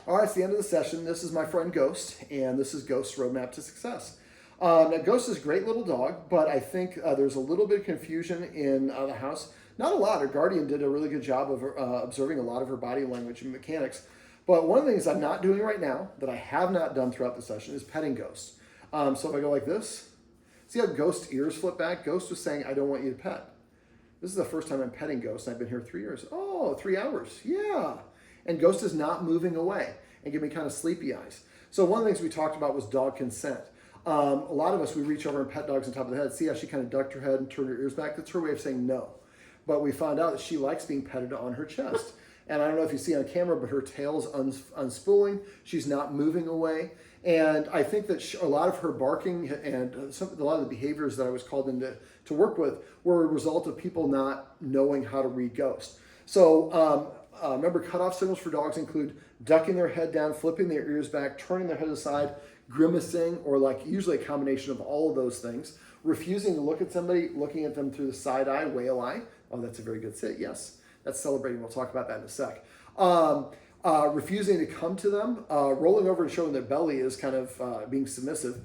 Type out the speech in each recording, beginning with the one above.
All right, it's the end of the session. This is my friend Ghost, and this is Ghost's Roadmap to Success. Now, Ghost is a great little dog, but I think there's a little bit of confusion in the house. Not a lot. Her guardian did a really good job of observing a lot of her body language and mechanics. But one of the things I'm not doing right now, that I have not done throughout the session, is petting Ghost. So if I go like this, see how Ghost's ears flip back? Ghost was saying, I don't want you to pet. This is the first time I'm petting Ghost, and I've been here 3 years. Oh, 3 hours. Yeah. And Ghost is not moving away and giving me kind of sleepy eyes. So one of the things we talked about was dog consent. A lot of us, we reach over and pet dogs on top of the head. See how she kind of ducked her head and turned her ears back? That's her way of saying no. But we found out that she likes being petted on her chest. And I don't know if you see on camera, but her tail's unspooling. She's not moving away. And I think that a lot of her barking and a lot of the behaviors that I was called in to work with were a result of people not knowing how to read Ghost. So remember, cutoff signals for dogs include ducking their head down, flipping their ears back, turning their head aside, grimacing, or like usually a combination of all of those things, refusing to look at somebody, looking at them through the side eye, whale eye. Oh, that's a very good sit. Yes, that's celebrating. We'll talk about that in a sec. Refusing to come to them, rolling over and showing their belly is kind of being submissive.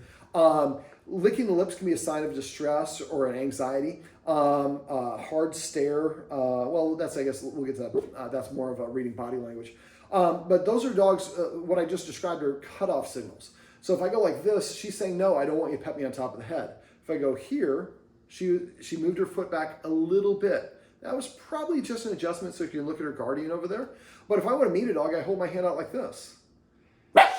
Licking the lips can be a sign of distress or an anxiety. Hard stare. Well, that's, I guess we'll get to that. That's more of a reading body language. But those are dogs, what I just described are cutoff signals. So if I go like this, she's saying, no, I don't want you to pet me on top of the head. If I go here, she moved her foot back a little bit. That was probably just an adjustment so you can look at her guardian over there. But if I want to meet a dog, I hold my hand out like this.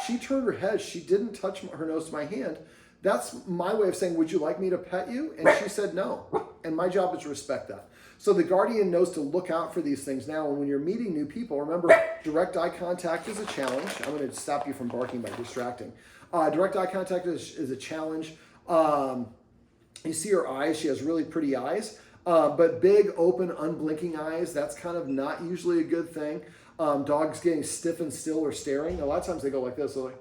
She turned her head. She didn't touch her nose to my hand. That's my way of saying, would you like me to pet you? And she said no. And my job is to respect that. So the guardian knows to look out for these things now. And when you're meeting new people, remember, direct eye contact is a challenge. I'm going to stop you from barking by distracting. Direct eye contact is a challenge. You see her eyes. She has really pretty eyes. But big, open, unblinking eyes, that's kind of not usually a good thing. Dogs getting stiff and still or staring. A lot of times they go like this. They're like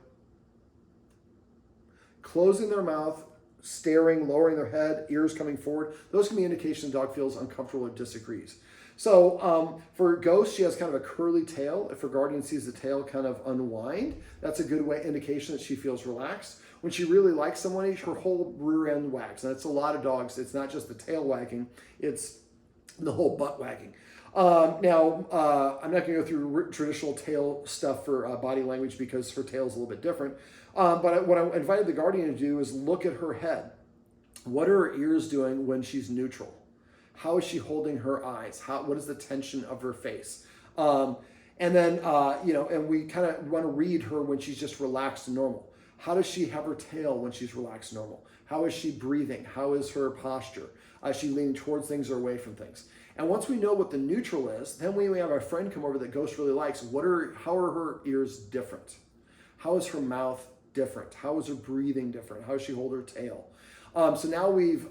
closing their mouth, staring, lowering their head, ears coming forward. Those can be indications the dog feels uncomfortable or disagrees. So for Ghost, she has kind of a curly tail. If her guardian sees the tail kind of unwind, that's a good indication that she feels relaxed. When she really likes someone, her whole rear end wags. And that's a lot of dogs. It's not just the tail wagging, it's the whole butt wagging. Now, I'm not going to go through traditional tail stuff for body language because her tail is a little bit different. But what I invited the guardian to do is look at her head. What are her ears doing when she's neutral? How is she holding her eyes? What is the tension of her face? And then, and we kind of want to read her when she's just relaxed and normal. How does she have her tail when she's relaxed and normal? How is she breathing? How is her posture? Is she leaning towards things or away from things? And once we know what the neutral is, then we have our friend come over that Ghost really likes. How are her ears different? How is her mouth different? How is her breathing different? How does she hold her tail? So now we've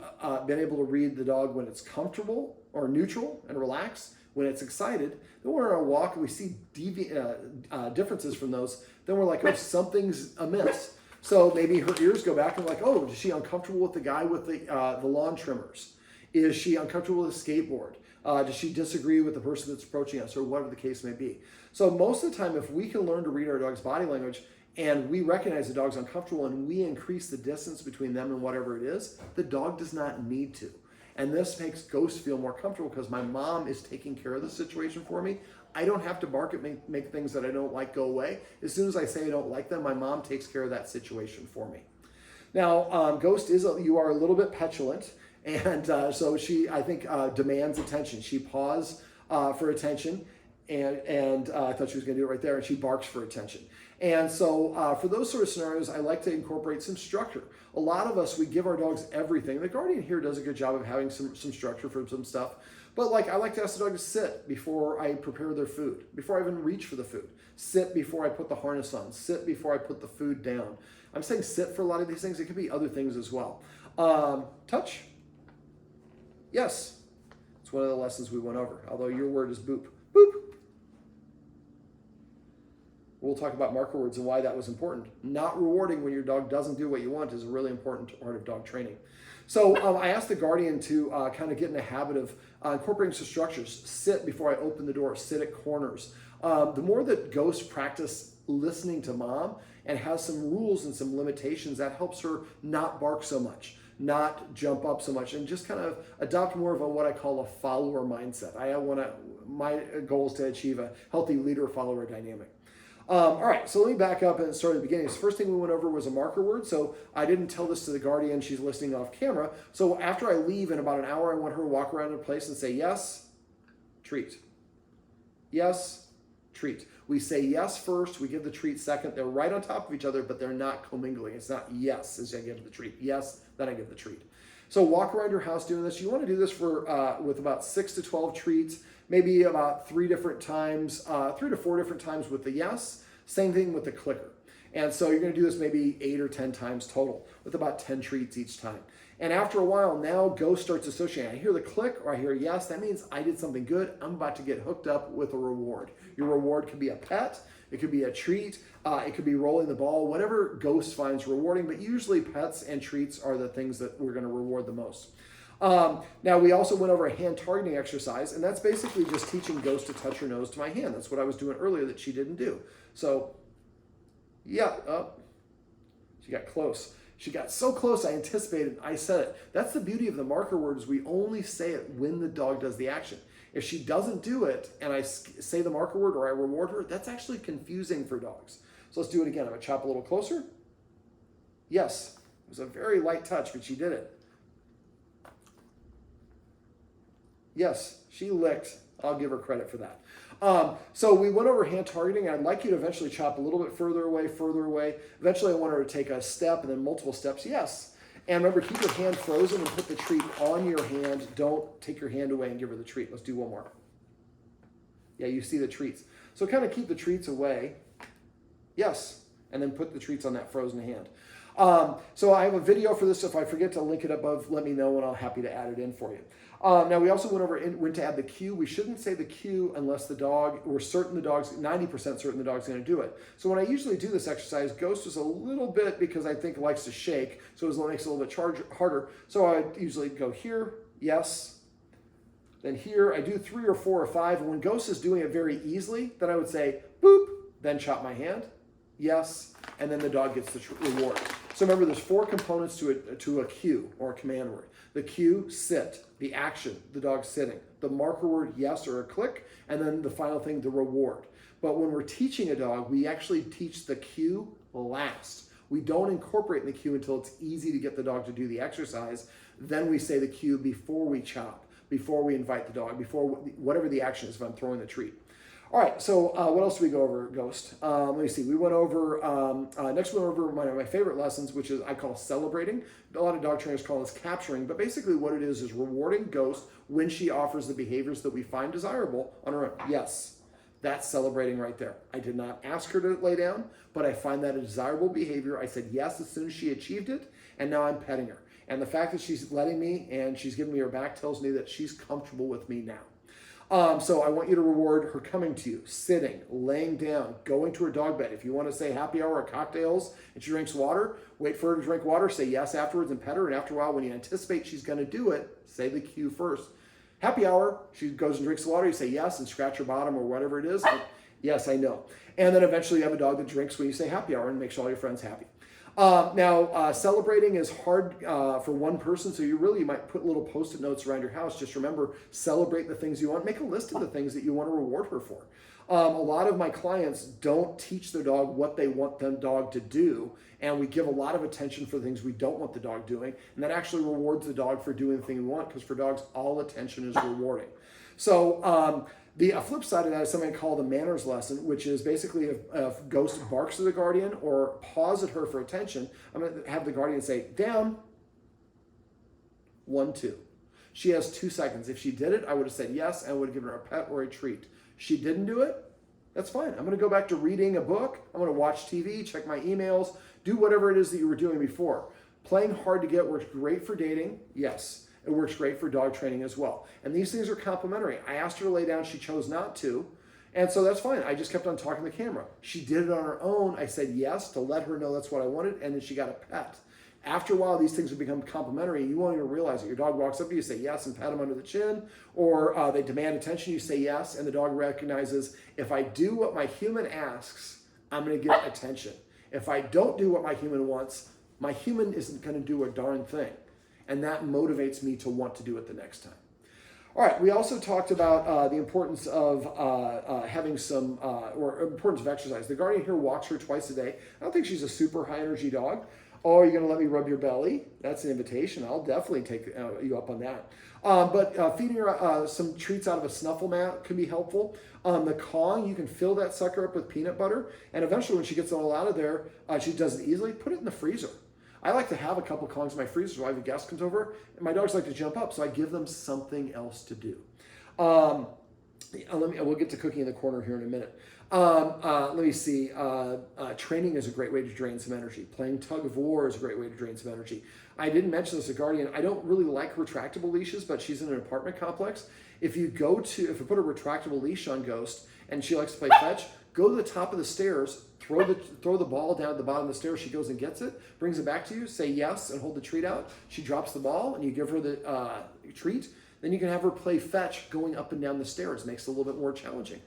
been able to read the dog when it's comfortable or neutral and relaxed. When it's excited, then we're on a walk and we see differences from those. Then we're like, oh, something's amiss. So maybe her ears go back and we're like, oh, is she uncomfortable with the guy with the lawn trimmers? Is she uncomfortable with a skateboard? Does she disagree with the person that's approaching us, or whatever the case may be? So most of the time, if we can learn to read our dog's body language and we recognize the dog's uncomfortable and we increase the distance between them and whatever it is, the dog does not need to. And this makes Ghost feel more comfortable because my mom is taking care of the situation for me. I don't have to bark at make things that I don't like go away. As soon as I say I don't like them, my mom takes care of that situation for me. Now, Ghost you are a little bit petulant. And so she, I think, demands attention. She paws for attention. And I thought she was going to do it right there. And she barks for attention. And so for those sort of scenarios, I like to incorporate some structure. A lot of us, we give our dogs everything. The guardian here does a good job of having some structure for some stuff. But I like to ask the dog to sit before I prepare their food, before I even reach for the food. Sit before I put the harness on. Sit before I put the food down. I'm saying sit for a lot of these things. It could be other things as well. Touch. Yes. It's one of the lessons we went over, although your word is boop. Boop. We'll talk about marker words and why that was important. Not rewarding when your dog doesn't do what you want is a really important part of dog training. So I asked the guardian to kind of get in the habit of incorporating some structures. Sit before I open the door. Sit at corners. The more that Ghost practice listening to mom and has some rules and some limitations, that helps her not bark so much, not jump up so much, and just kind of adopt more of what I call a follower mindset. My goal is to achieve a healthy leader-follower dynamic. All right, so let me back up and start at the beginning. So first thing we went over was a marker word. So I didn't tell this to the guardian. She's listening off camera. So after I leave in about an hour, I want her to walk around in place and say, yes, treat. Yes, treat. We say yes first. We give the treat second. They're right on top of each other, but they're not commingling. It's not yes as I give the treat. Yes, then I give the treat. So walk around your house doing this. You want to do this for with about 6 to 12 treats, maybe about 3 to 4 different times with the yes. Same thing with the clicker. And so you're going to do this maybe 8 or 10 times total with about 10 treats each time. And after a while, now Ghost starts associating. I hear the click or I hear yes. That means I did something good. I'm about to get hooked up with a reward. Your reward could be a pet. It could be a treat. It could be rolling the ball, whatever Ghost finds rewarding. But usually pets and treats are the things that we're going to reward the most. Now, we also went over a hand targeting exercise, and that's basically just teaching Ghost to touch her nose to my hand. That's what I was doing earlier that she didn't do. So, yeah, she got close. She got so close, I anticipated, I said it. That's the beauty of the marker word is we only say it when the dog does the action. If she doesn't do it and I say the marker word or I reward her, that's actually confusing for dogs. So let's do it again. I'm going to chop a little closer. Yes, it was a very light touch, but she did it. Yes, she licked. I'll give her credit for that. So we went over hand targeting. I'd like you to eventually chop a little bit further away. Eventually I want her to take a step and then multiple steps. Yes. And remember, keep your hand frozen and put the treat on your hand. Don't take your hand away and give her the treat. Let's do one more. Yeah, you see the treats. So kind of keep the treats away. Yes. And then put the treats on that frozen hand. So I have a video for this. If I forget to link it above, let me know and I'll be happy to add it in for you. Now we also went over when to add the cue. We shouldn't say the cue unless we're certain 90% certain the dog's going to do it. So when I usually do this exercise, Ghost is a little bit, because I think it likes to shake, so it makes it a little bit harder. So I usually go here, yes. Then here, I do 3 or 4 or 5. And when Ghost is doing it very easily, then I would say, boop, then chop my hand, yes, and then the dog gets the reward. So remember, there's 4 components to a cue or a command word. The cue, sit. The action, the dog sitting. The marker word, yes, or a click. And then the final thing, the reward. But when we're teaching a dog, we actually teach the cue last. We don't incorporate in the cue until it's easy to get the dog to do the exercise. Then we say the cue before we chop, before we invite the dog, before whatever the action is if I'm throwing the treat. All right, so what else did we go over, Ghost? Let me see. We went over, next we went over one of my favorite lessons, which is I call celebrating. A lot of dog trainers call this capturing, but basically what it is rewarding Ghost when she offers the behaviors that we find desirable on her own. Yes, that's celebrating right there. I did not ask her to lay down, but I find that a desirable behavior. I said yes as soon as she achieved it, and now I'm petting her. And the fact that she's letting me and she's giving me her back tells me that she's comfortable with me now. So I want you to reward her coming to you, sitting, laying down, going to her dog bed. If you want to say happy hour or cocktails and she drinks water, wait for her to drink water, say yes afterwards and pet her. And after a while, when you anticipate she's going to do it, say the cue first. Happy hour, she goes and drinks the water, you say yes and scratch her bottom or whatever it is. Yes, I know. And then eventually you have a dog that drinks when you say happy hour and makes all your friends happy. Celebrating is hard for one person, so you might put little post-it notes around your house. Just remember, celebrate the things you want. Make a list of the things that you want to reward her for. A lot of my clients don't teach their dog what they want the dog to do, and we give a lot of attention for the things we don't want the dog doing, and that actually rewards the dog for doing the thing we want, because for dogs, all attention is rewarding. So the flip side of that is something I call the manners lesson, which is basically if Ghost barks at the guardian or paws at her for attention, I'm going to have the guardian say, down, 1, 2. She has 2 seconds. If she did it, I would have said yes, and I would have given her a pet or a treat. She didn't do it, that's fine. I'm going to go back to reading a book. I'm going to watch TV, check my emails, do whatever it is that you were doing before. Playing hard to get works great for dating, yes. It works great for dog training as well. And these things are complementary. I asked her to lay down. She chose not to. And so that's fine. I just kept on talking to the camera. She did it on her own. I said yes to let her know that's what I wanted. And then she got a pet. After a while, these things will become complementary. You won't even realize it. Your dog walks up to you, say yes, and pat them under the chin, or they demand attention, you say yes, and the dog recognizes, if I do what my human asks, I'm going to get attention. If I don't do what my human wants, my human isn't going to do a darn thing. And that motivates me to want to do it the next time. All right, we also talked about the importance of having some, or importance of exercise. The Guardian here walks her twice a day. I don't think she's a super high energy dog. Oh, are you going to let me rub your belly? That's an invitation. I'll definitely take you up on that. But feeding her some treats out of a snuffle mat can be helpful. The Kong, you can fill that sucker up with peanut butter. And eventually when she gets it all out of there, she does it easily. Put it in the freezer. I like to have a couple Kongs in my freezer so I have a guest comes over. And my dogs like to jump up, so I give them something else to do. We'll get to cooking in the corner here in a minute. Let me see. Training is a great way to drain some energy. Playing tug of war is a great way to drain some energy. I didn't mention this to Guardian. I don't really like retractable leashes, but she's in an apartment complex. If you put a retractable leash on Ghost and she likes to play fetch, go to the top of the stairs, throw the ball down at the bottom of the stairs. She goes and gets it, brings it back to you, say yes, and hold the treat out. She drops the ball, and you give her the treat. Then you can have her play fetch going up and down the stairs. Makes it a little bit more challenging.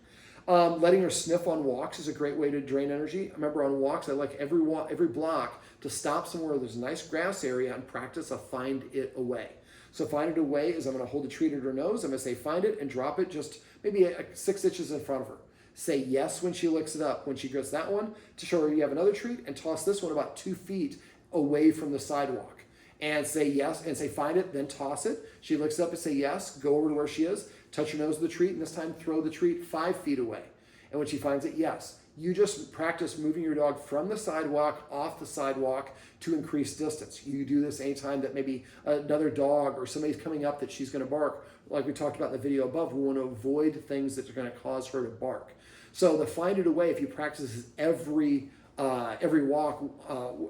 Letting her sniff on walks is a great way to drain energy. Remember, on walks, I like every block to stop somewhere where there's a nice grass area and practice a find it away. So find it away is I'm going to hold the treat at her nose. I'm going to say find it and drop it just maybe 6 inches in front of her. Say yes when she licks it up. When she gets that one, to show her you have another treat, and toss this one about 2 feet away from the sidewalk. And say yes, and say find it, then toss it. She licks it up and say yes, go over to where she is, touch her nose with the treat, and this time throw the treat 5 feet away. And when she finds it, yes. You just practice moving your dog from the sidewalk, off the sidewalk, to increase distance. You do this anytime that maybe another dog or somebody's coming up that she's going to bark. Like we talked about in the video above, we want to avoid things that are going to cause her to bark. So the find it away, if you practice this every walk,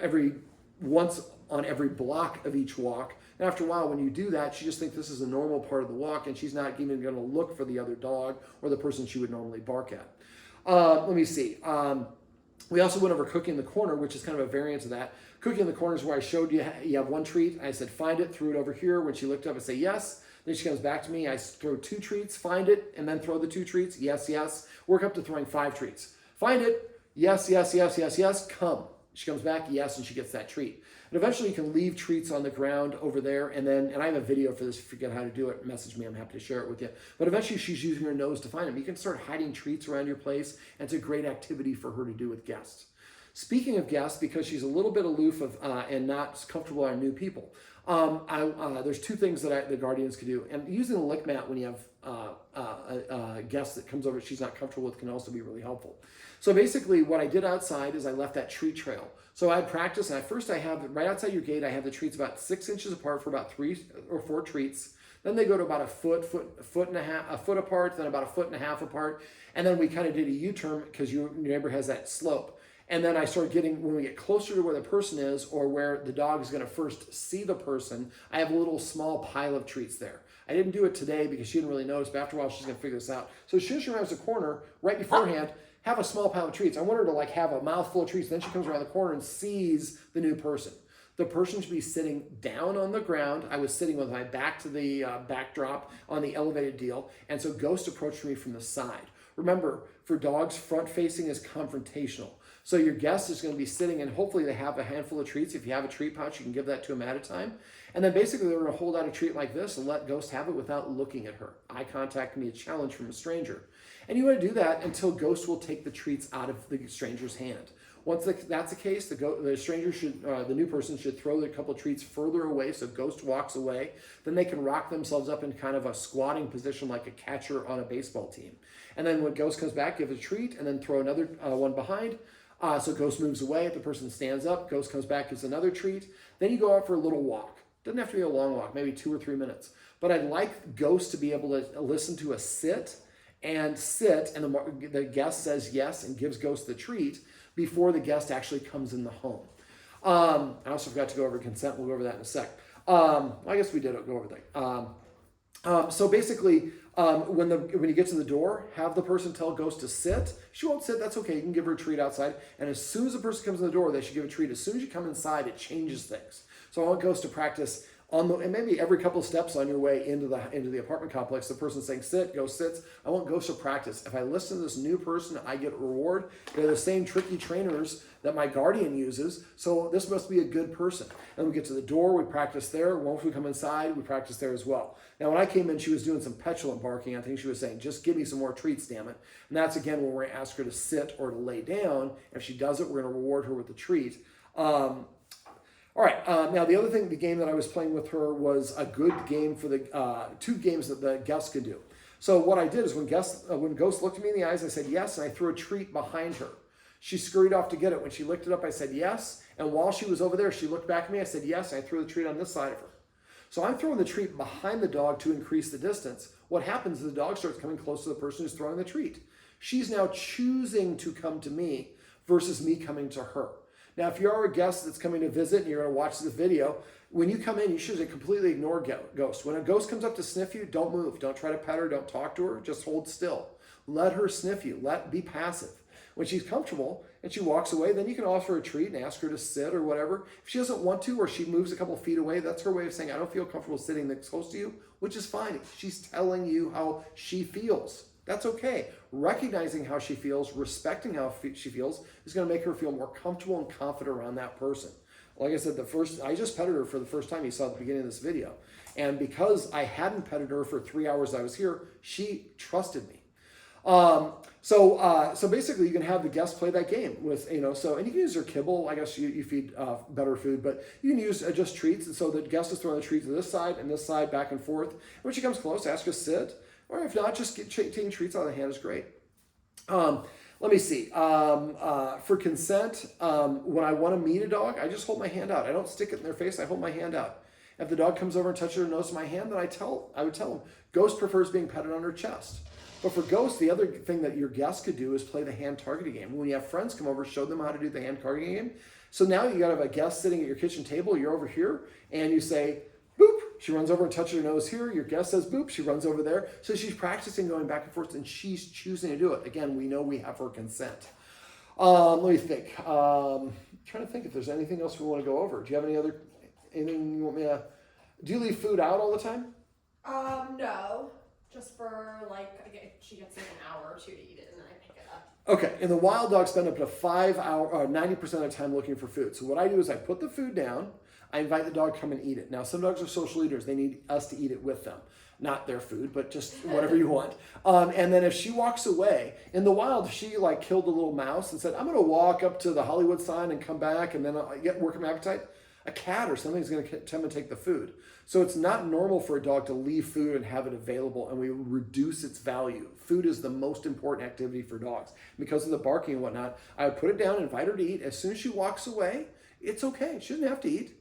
every once on every block of each walk, and after a while when you do that, she just thinks this is a normal part of the walk, and she's not even going to look for the other dog or the person she would normally bark at. Let me see. We also went over cooking in the corner, which is kind of a variant of that. Cooking in the corner is where I showed you have one treat. I said, find it, threw it over here. When she looked up, I say yes. Then she comes back to me. I throw 2 treats, find it, and then throw the 2 treats. Yes, yes. Work up to throwing 5 treats. Find it. Yes, yes, yes, yes, yes. Come. She comes back. Yes, and she gets that treat. And eventually you can leave treats on the ground over there. And I have a video for this. If you forget how to do it, message me. I'm happy to share it with you. But eventually she's using her nose to find them. You can start hiding treats around your place. And it's a great activity for her to do with guests. Speaking of guests, because she's a little bit aloof and not comfortable around new people, there's 2 things that the Guardians can do. And using a lick mat when you have a guest that comes over she's not comfortable with can also be really helpful. So basically what I did outside is I left that treat trail. So I practiced, and at first I have, right outside your gate, I have the treats about 6 inches apart for about 3 or 4 treats. Then they go to about a foot apart, then about a 1.5 feet apart. And then we kind of did a U-turn because your neighbor has that slope. And then I started getting, when we get closer to where the person is or where the dog is going to first see the person, I have a little small pile of treats there. I didn't do it today because she didn't really notice, but after a while she's going to figure this out. So as soon as she rounds the corner, right beforehand, have a small pile of treats. I want her to like have a mouthful of treats. Then she comes around the corner and sees the new person. The person should be sitting down on the ground. I was sitting with my back to the backdrop on the elevated deal. And so Ghost approached me from the side. Remember, for dogs, front facing is confrontational. So your guest is going to be sitting, and hopefully they have a handful of treats. If you have a treat pouch, you can give that to them at a time. And then basically they're going to hold out a treat like this and let Ghost have it without looking at her. Eye contact can be a challenge from a stranger. And you want to do that until Ghost will take the treats out of the stranger's hand. Once that's the case, the stranger should, the new person should throw a couple of treats further away so Ghost walks away. Then they can rock themselves up in kind of a squatting position like a catcher on a baseball team. And then when Ghost comes back, give a treat and then throw another one behind. So Ghost moves away, the person stands up, Ghost comes back, gives another treat. Then you go out for a little walk. Doesn't have to be a long walk, maybe 2 or 3 minutes. But I'd like Ghost to be able to listen to a sit, and the guest says yes and gives Ghost the treat before the guest actually comes in the home. I also forgot to go over consent. We'll go over that in a sec. I guess we did go over that. So basically, when you get to the door, have the person tell Ghost to sit. She won't sit, that's okay. You can give her a treat outside. And as soon as the person comes in the door, they should give a treat. As soon as you come inside, it changes things. So I want Ghost to practice and maybe every couple of steps on your way into the apartment complex, the person saying sit, Ghost sits. I want Ghost to practice. If I listen to this new person, I get a reward. They're the same tricky trainers that my guardian uses, so this must be a good person. And we get to the door, we practice there. Once we come inside, we practice there as well. Now, when I came in, she was doing some petulant barking. I think she was saying, just give me some more treats, damn it. And that's, again, when we're going to ask her to sit or to lay down. If she does it, we're going to reward her with a treat. All right, now the other thing, the game that I was playing with her was a good game for the 2 games that the guests could do. So what I did is when Ghost looked at me in the eyes, I said yes, and I threw a treat behind her. She scurried off to get it. When she licked it up, I said yes, and while she was over there, she looked back at me, I said yes, and I threw the treat on this side of her. So I'm throwing the treat behind the dog to increase the distance. What happens is the dog starts coming close to the person who's throwing the treat. She's now choosing to come to me versus me coming to her. Now, if you're a guest that's coming to visit and you're going to watch this video, when you come in, you should completely ignore Ghost. When a ghost comes up to sniff you, don't move. Don't try to pet her. Don't talk to her. Just hold still. Let her sniff you. Be passive. When she's comfortable and she walks away, then you can offer her a treat and ask her to sit or whatever. If she doesn't want to or she moves a couple of feet away, that's her way of saying, I don't feel comfortable sitting this close to you, which is fine. She's telling you how she feels. That's okay. Recognizing how she feels, respecting how she feels is going to make her feel more comfortable and confident around that person. Like I said, I just petted her for the first time you saw at the beginning of this video. And because I hadn't petted her for 3 hours I was here, she trusted me. So basically you can have the guests play that game with, and you can use your kibble. I guess you feed better food, but you can use just treats. And so the guest is throwing the treats to this side and this side back and forth. And when she comes close, ask her to sit. Or if not, just taking treats out of the hand is great. Let me see. For consent, when I want to meet a dog, I just hold my hand out. I don't stick it in their face. I hold my hand out. If the dog comes over and touches or nose my hand, then I would tell them, Ghost prefers being petted on her chest. But for Ghost, the other thing that your guests could do is play the hand targeting game. When you have friends come over, show them how to do the hand targeting game. So now you got to have a guest sitting at your kitchen table. You're over here, and you say, boop. She runs over and touches her nose here. Your guest says boop. She runs over there. So she's practicing going back and forth, and she's choosing to do it. Again, we know we have her consent. Let me think. Trying to think if there's anything else we want to go over. Do you have anything you want me to... Do you leave food out all the time? No. Just for, she gets an hour or 2 to eat it, and then I pick it up. Okay. In the wild, dogs spend up to 90% of their time looking for food. So what I do is I put the food down. I invite the dog to come and eat it. Now, some dogs are social eaters. They need us to eat it with them. Not their food, but just whatever you want. And then if she walks away, in the wild, if she killed a little mouse and said, I'm going to walk up to the Hollywood sign and come back and then work my appetite, a cat or something is going to come and take the food. So it's not normal for a dog to leave food and have it available, and we reduce its value. Food is the most important activity for dogs. Because of the barking and whatnot, I would put it down, invite her to eat. As soon as she walks away, it's okay. She doesn't have to eat.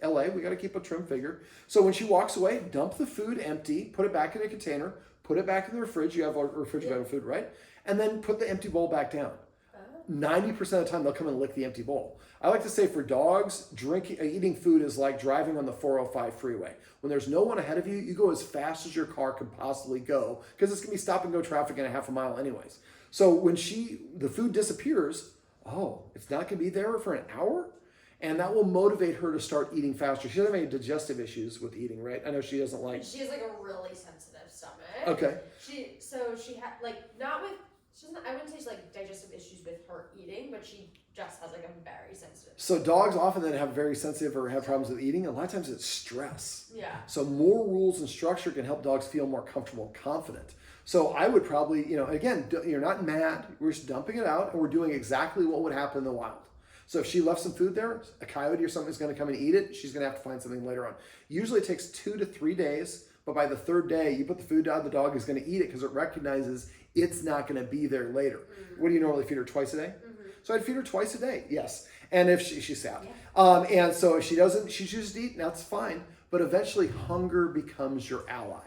LA, we got to keep a trim figure. So when she walks away, dump the food empty, put it back in a container, put it back in the fridge. You have a refrigerator food, right? And then put the empty bowl back down. 90% of the time, they'll come and lick the empty bowl. I like to say for dogs, eating food is like driving on the 405 freeway. When there's no one ahead of you, you go as fast as your car could possibly go because it's going to be stop and go traffic in a half a mile anyways. So when the food disappears, it's not going to be there for an hour? And that will motivate her to start eating faster. She doesn't have any digestive issues with eating, right? I know she doesn't like... She has a really sensitive stomach. Okay. She had not with... She doesn't, I wouldn't say she's digestive issues with her eating, but she just has a very sensitive... So dogs often then have very sensitive or have problems with eating. A lot of times it's stress. Yeah. So more rules and structure can help dogs feel more comfortable and confident. So I would probably, again, you're not mad. We're just dumping it out and we're doing exactly what would happen in the wild. So if she left some food there, a coyote or something is going to come and eat it. She's going to have to find something later on. Usually it takes 2 to 3 days, but by the 3rd day, you put the food down, the dog is going to eat it because it recognizes it's not going to be there later. Mm-hmm. What do you normally feed her, twice a day? Mm-hmm. So I'd feed her twice a day, yes. And if she's sad. Yeah. And so if she doesn't, she chooses to eat, that's fine. But eventually hunger becomes your ally.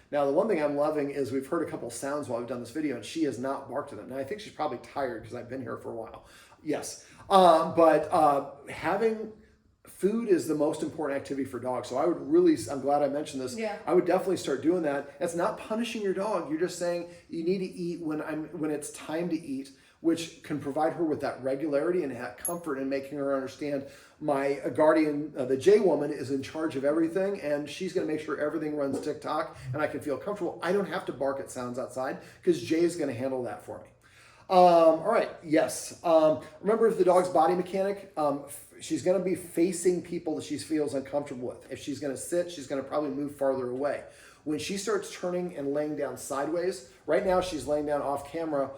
Now, the one thing I'm loving is we've heard a couple sounds while we've done this video, and she has not barked at them. Now, I think she's probably tired because I've been here for a while. Yes. But having food is the most important activity for dogs. So I'm glad I mentioned this. Yeah. I would definitely start doing that. It's not punishing your dog. You're just saying you need to eat when it's time to eat. which can provide her with that regularity and have comfort in making her understand my guardian, the J woman, is in charge of everything, and she's going to make sure everything runs tick-tock, and I can feel comfortable. I don't have to bark at sounds outside because Jay is going to handle that for me. All right, yes. Remember, if the dog's body mechanic, she's going to be facing people that she feels uncomfortable with. If she's going to sit, she's going to probably move farther away. When she starts turning and laying down sideways, right now she's laying down off camera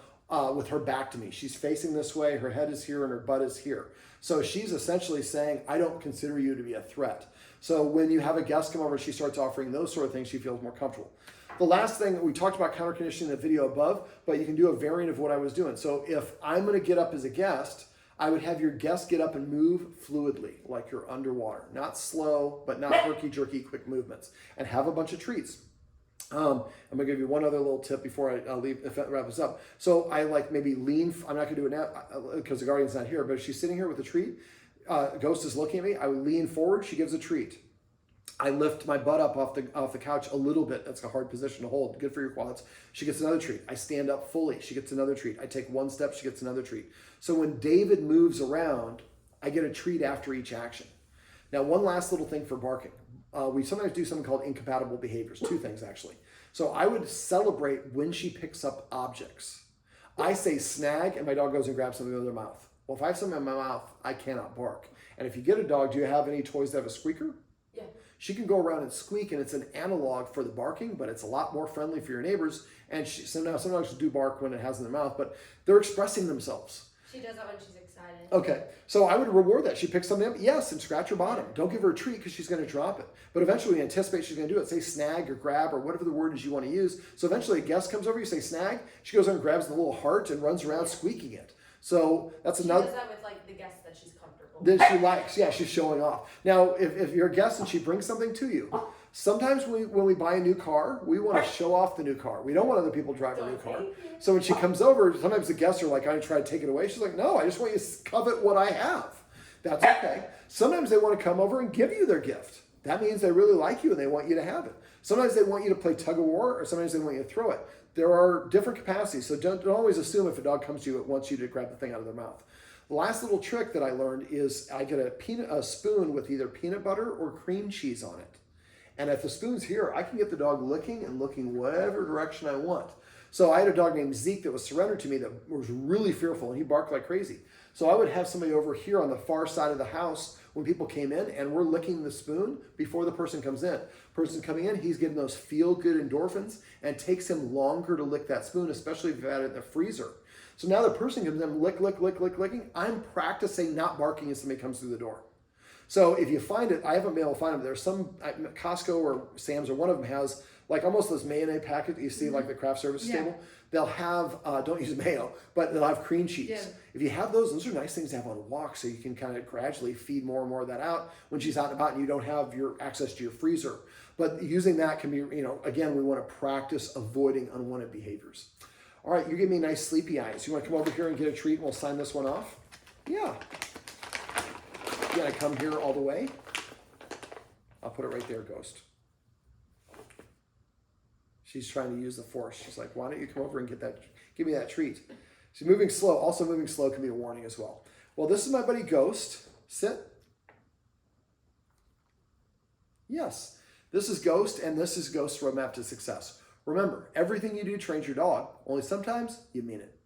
with her back to me. She's facing this way, her head is here and her butt is here. So she's essentially saying, I don't consider you to be a threat. So when you have a guest come over and she starts offering those sort of things, she feels more comfortable. The last thing, we talked about counter conditioning in the video above, but you can do a variant of what I was doing. So if I'm going to get up as a guest, I would have your guest get up and move fluidly, like you're underwater. Not slow, but not herky-jerky, quick movements. And have a bunch of treats. I'm going to give you one other little tip before I leave, if that wraps us up. So I like maybe lean, I'm not going to do it now because the guardian's not here, but if she's sitting here with a treat, Ghost is looking at me, I would lean forward, she gives a treat. I lift my butt up off the couch a little bit. That's a hard position to hold. Good for your quads. She gets another treat. I stand up fully. She gets another treat. I take one step. She gets another treat. So when David moves around, I get a treat after each action. Now, one last little thing for barking. We sometimes do something called incompatible behaviors. Two things, actually. So I would celebrate when she picks up objects. I say snag, and my dog goes and grabs something with their mouth. Well, if I have something in my mouth, I cannot bark. And if you get a dog, do you have any toys that have a squeaker? Yeah. She can go around and squeak, and it's an analog for the barking, but it's a lot more friendly for your neighbors. And some dogs do bark when it has in their mouth, but they're expressing themselves. She does that when she's excited. Okay, so I would reward that. She picks something up, yes, and scratch her bottom. Don't give her a treat because she's going to drop it. But eventually, we anticipate she's going to do it. Say snag or grab or whatever the word is you want to use. So eventually, a guest comes over, you say snag. She goes over and grabs the little heart and runs around squeaking it. So that's another. She does that with like the guests that she's comfortable. That she likes, yeah, she's showing off. Now, if you're a guest and she brings something to you, sometimes when we buy a new car, we want to show off the new car. We don't want other people driving a new car. So when she comes over, sometimes the guests are like, I try to take it away. She's like, no, I just want you to covet what I have. That's okay. Sometimes they want to come over and give you their gift. That means they really like you and they want you to have it. Sometimes they want you to play tug of war, or sometimes they want you to throw it. There are different capacities, so don't always assume if a dog comes to you, it wants you to grab the thing out of their mouth. The last little trick that I learned is I get a spoon with either peanut butter or cream cheese on it. And if the spoon's here, I can get the dog licking and looking whatever direction I want. So I had a dog named Zeke that was surrendered to me that was really fearful, and he barked like crazy. So I would have somebody over here on the far side of the house when people came in, and we're licking the spoon before the person comes in. Person coming in, he's getting those feel-good endorphins, and it takes him longer to lick that spoon, especially if you've had it in the freezer. So now the person comes in, licking. I'm practicing not barking as somebody comes through the door. So if you find it, I haven't been able to find them. There's some, Costco or Sam's or one of them has like almost this mayonnaise packet that you see like the craft services table. They'll have, don't use mayo, but they'll have cream cheese. Yeah. If you have those are nice things to have on walks, so you can kind of gradually feed more and more of that out when she's out and about and you don't have your access to your freezer. But using that can be, again, we want to practice avoiding unwanted behaviors. All right, you give me nice sleepy eyes. You want to come over here and get a treat and we'll sign this one off? Yeah. You gotta come here all the way. I'll put it right there, Ghost. She's trying to use the force. She's like, why don't you come over and give me that treat? She's moving slow. Also moving slow can be a warning as well. Well, this is my buddy Ghost. Sit. Yes, this is Ghost, and this is Ghost's Roadmap to Success. Remember, everything you do trains your dog, only sometimes you mean it.